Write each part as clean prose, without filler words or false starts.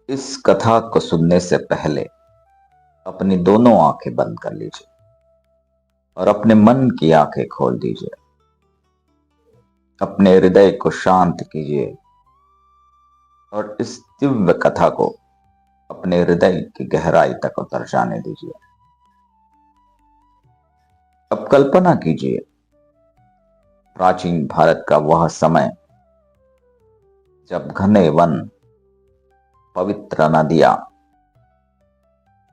इस कथा को सुनने से पहले अपनी दोनों आंखें बंद कर लीजिए और अपने मन की आंखें खोल दीजिए। अपने हृदय को शांत कीजिए और इस दिव्य कथा को अपने हृदय की गहराई तक उतर जाने दीजिए। अब कल्पना कीजिए, प्राचीन भारत का वह समय जब घने वन, पवित्र नदियां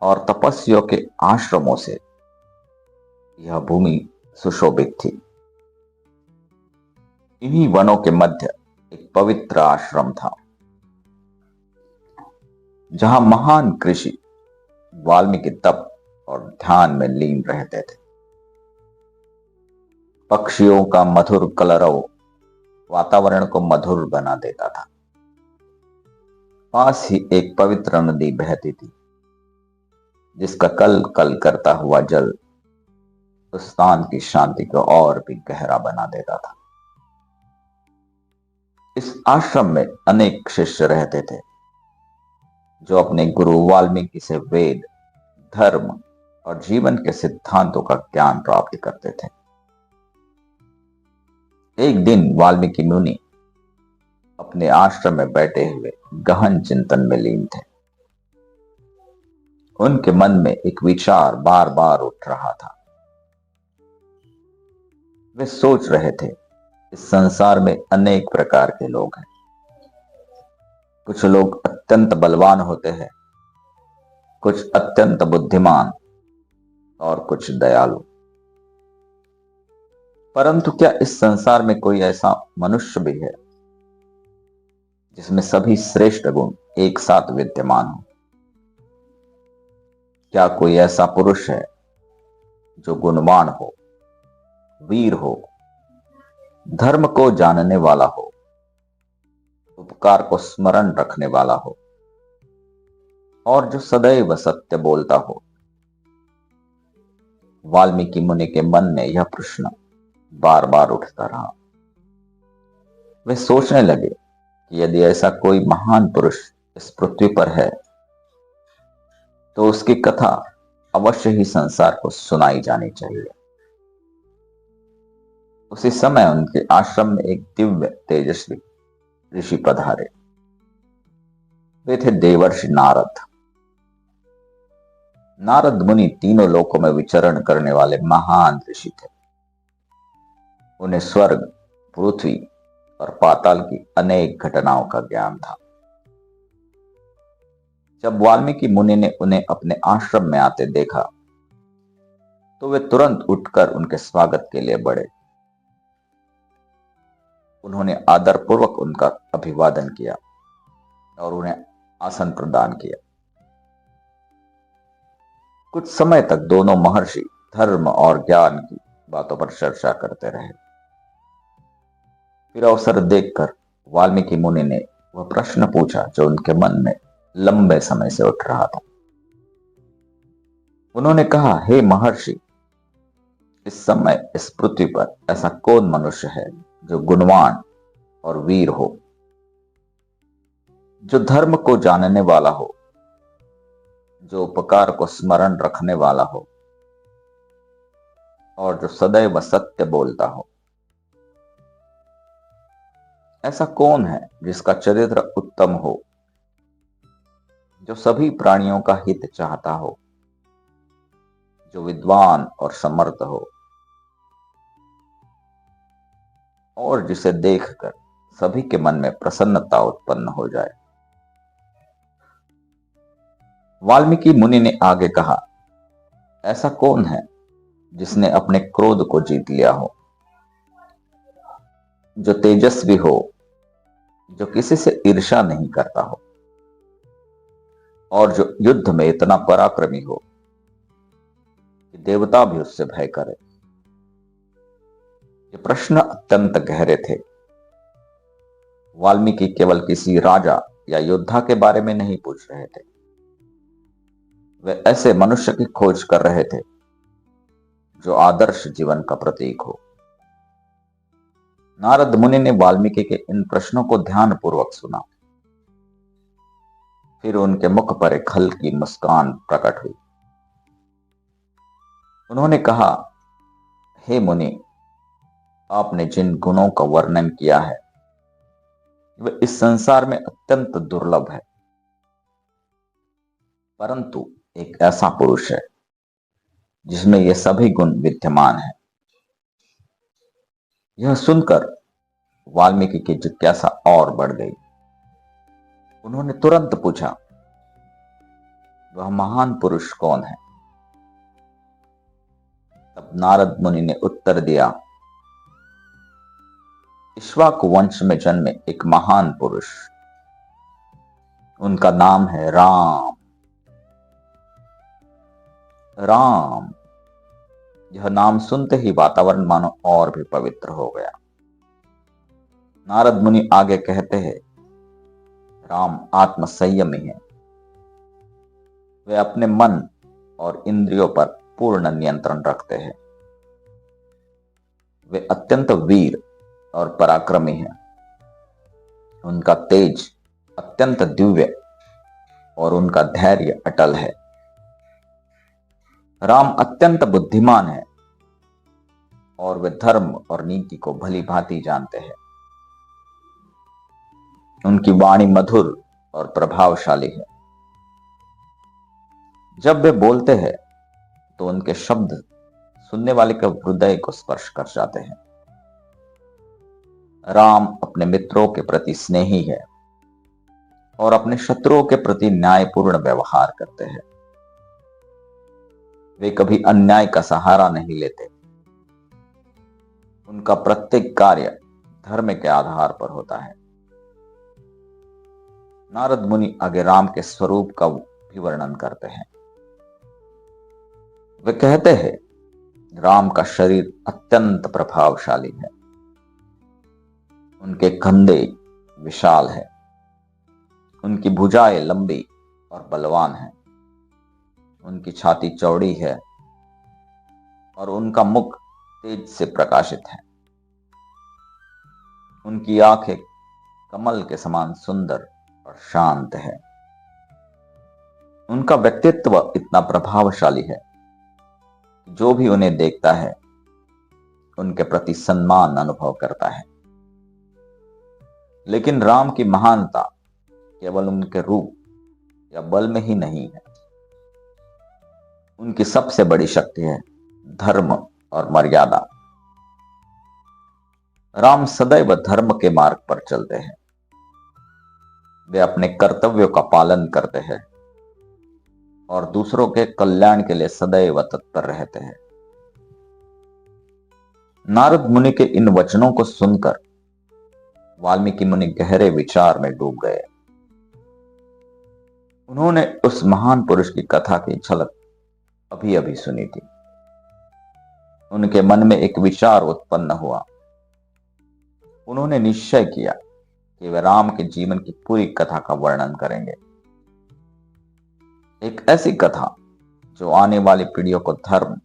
और तपस्वियों के आश्रमों से यह भूमि सुशोभित थी। इन्हीं वनों के मध्य एक पवित्र आश्रम था, जहां महान ऋषि वाल्मीकि तप और ध्यान में लीन रहते थे। पक्षियों का मधुर कलरव वातावरण को मधुर बना देता था। पास ही एक पवित्र नदी बहती थी, जिसका कल कल करता हुआ जल उस स्थान की शांति को और भी गहरा बना देता था। इस आश्रम में अनेक शिष्य रहते थे, जो अपने गुरु वाल्मीकि से वेद, धर्म और जीवन के सिद्धांतों का ज्ञान प्राप्त करते थे। एक दिन वाल्मीकि मुनि अपने आश्रम में बैठे हुए गहन चिंतन में लीन थे। उनके मन में एक विचार बार बार उठ रहा था। वे सोच रहे थे, इस संसार में अनेक प्रकार के लोग हैं। कुछ लोग अत्यंत बलवान होते हैं, कुछ अत्यंत बुद्धिमान और कुछ दयालु। परंतु क्या इस संसार में कोई ऐसा मनुष्य भी है जिसमें सभी श्रेष्ठ गुण एक साथ विद्यमान हो? क्या कोई ऐसा पुरुष है जो गुणवान हो, वीर हो, धर्म को जानने वाला हो, उपकार को स्मरण रखने वाला हो और जो सदैव सत्य बोलता हो? वाल्मीकि मुनि के मन में यह प्रश्न बार बार उठता रहा। वे सोचने लगे कि यदि ऐसा कोई महान पुरुष इस पृथ्वी पर है, तो उसकी कथा अवश्य ही संसार को सुनाई जानी चाहिए। उसी समय उनके आश्रम में एक दिव्य तेजस्वी ऋषि पधारे। वे थे देवर्षि नारद। नारद मुनि तीनों लोकों में विचरण करने वाले महान ऋषि थे। उन्हें स्वर्ग, पृथ्वी और पाताल की अनेक घटनाओं का ज्ञान था। जब वाल्मीकि मुनि ने उन्हें अपने आश्रम में आते देखा, तो वे तुरंत उठकर उनके स्वागत के लिए बढ़े। उन्होंने आदरपूर्वक उनका अभिवादन किया और उन्हें आसन प्रदान किया। कुछ समय तक दोनों महर्षि धर्म और ज्ञान की बातों पर चर्चा करते रहे। फिर अवसर देखकर वाल्मीकि मुनि ने वह प्रश्न पूछा जो उनके मन में लंबे समय से उठ रहा था। उन्होंने कहा, हे महर्षि, इस समय इस पृथ्वी पर ऐसा कौन मनुष्य है जो गुणवान और वीर हो, जो धर्म को जानने वाला हो, जो उपकार को स्मरण रखने वाला हो और जो सदैव सत्य बोलता हो? ऐसा कौन है जिसका चरित्र उत्तम हो, जो सभी प्राणियों का हित चाहता हो, जो विद्वान और समर्थ हो और जिसे देखकर सभी के मन में प्रसन्नता उत्पन्न हो जाए? वाल्मीकि मुनि ने आगे कहा, ऐसा कौन है जिसने अपने क्रोध को जीत लिया हो, जो तेजस्वी हो, जो किसी से ईर्ष्या नहीं करता हो और जो युद्ध में इतना पराक्रमी हो कि देवता भी उससे भय करे? ये प्रश्न अत्यंत गहरे थे। वाल्मीकि केवल किसी राजा या योद्धा के बारे में नहीं पूछ रहे थे। वे ऐसे मनुष्य की खोज कर रहे थे जो आदर्श जीवन का प्रतीक हो। नारद मुनि ने वाल्मीकि के इन प्रश्नों को ध्यानपूर्वक सुना। फिर उनके मुख पर एक हल्की मुस्कान प्रकट हुई। उन्होंने कहा, हे मुनि, आपने जिन गुणों का वर्णन किया है वे इस संसार में अत्यंत दुर्लभ है, परंतु एक ऐसा पुरुष है जिसमें ये सभी गुण विद्यमान हैं। यह सुनकर वाल्मीकि की जिज्ञासा और बढ़ गई। उन्होंने तुरंत पूछा, वह महान पुरुष कौन है? तब नारद मुनि ने उत्तर दिया, इक्ष्वाकु वंश में जन्मे एक महान पुरुष, उनका नाम है राम। राम, यह नाम सुनते ही वातावरण मानो और भी पवित्र हो गया। नारद मुनि आगे कहते हैं, राम आत्म संयमी है। वे अपने मन और इंद्रियों पर पूर्ण नियंत्रण रखते हैं। वे अत्यंत वीर और पराक्रमी हैं। उनका तेज अत्यंत दिव्य और उनका धैर्य अटल है। राम अत्यंत बुद्धिमान है और वे धर्म और नीति को भली भांति जानते हैं। उनकी वाणी मधुर और प्रभावशाली है। जब वे बोलते हैं तो उनके शब्द सुनने वाले के हृदय को स्पर्श कर जाते हैं। राम अपने मित्रों के प्रति स्नेही है और अपने शत्रुओं के प्रति न्यायपूर्ण व्यवहार करते हैं। वे कभी अन्याय का सहारा नहीं लेते। उनका प्रत्येक कार्य धर्म के आधार पर होता है। नारद मुनि आगे राम के स्वरूप का भी वर्णन करते हैं। वे कहते हैं, राम का शरीर अत्यंत प्रभावशाली है। उनके कंधे विशाल है। उनकी भुजाएं लंबी और बलवान हैं। उनकी छाती चौड़ी है और उनका मुख तेज से प्रकाशित है। उनकी आंखें कमल के समान सुंदर और शांत है। उनका व्यक्तित्व इतना प्रभावशाली है कि जो भी उन्हें देखता है उनके प्रति सम्मान अनुभव करता है। लेकिन राम की महानता केवल उनके रूप या बल में ही नहीं है। उनकी सबसे बड़ी शक्ति है धर्म और मर्यादा। राम सदैव धर्म के मार्ग पर चलते हैं। वे अपने कर्तव्यों का पालन करते हैं और दूसरों के कल्याण के लिए सदैव तत्पर रहते हैं। नारद मुनि के इन वचनों को सुनकर वाल्मीकि मुनि गहरे विचार में डूब गए। उन्होंने उस महान पुरुष की कथा की झलक अभी अभी सुनी थी। उनके मन में एक विचार उत्पन्न हुआ। उन्होंने निश्चय किया कि वे राम के जीवन की पूरी कथा का वर्णन करेंगे। एक ऐसी कथा जो आने वाली पीढ़ियों को धर्म,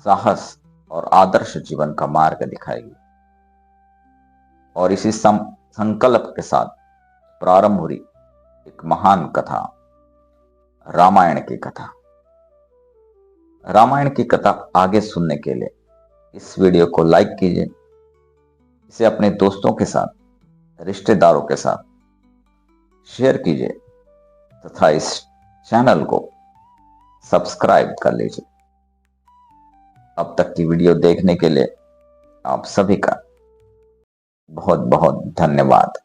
साहस और आदर्श जीवन का मार्ग दिखाएगी। और इसी संकल्प के साथ प्रारंभ हुई एक महान कथा, रामायण की कथा। रामायण की कथा आगे सुनने के लिए इस वीडियो को लाइक कीजिए, इसे अपने दोस्तों के साथ, रिश्तेदारों के साथ शेयर कीजिए तथा इस चैनल को सब्सक्राइब कर लीजिए। अब तक की वीडियो देखने के लिए आप सभी का बहुत बहुत धन्यवाद।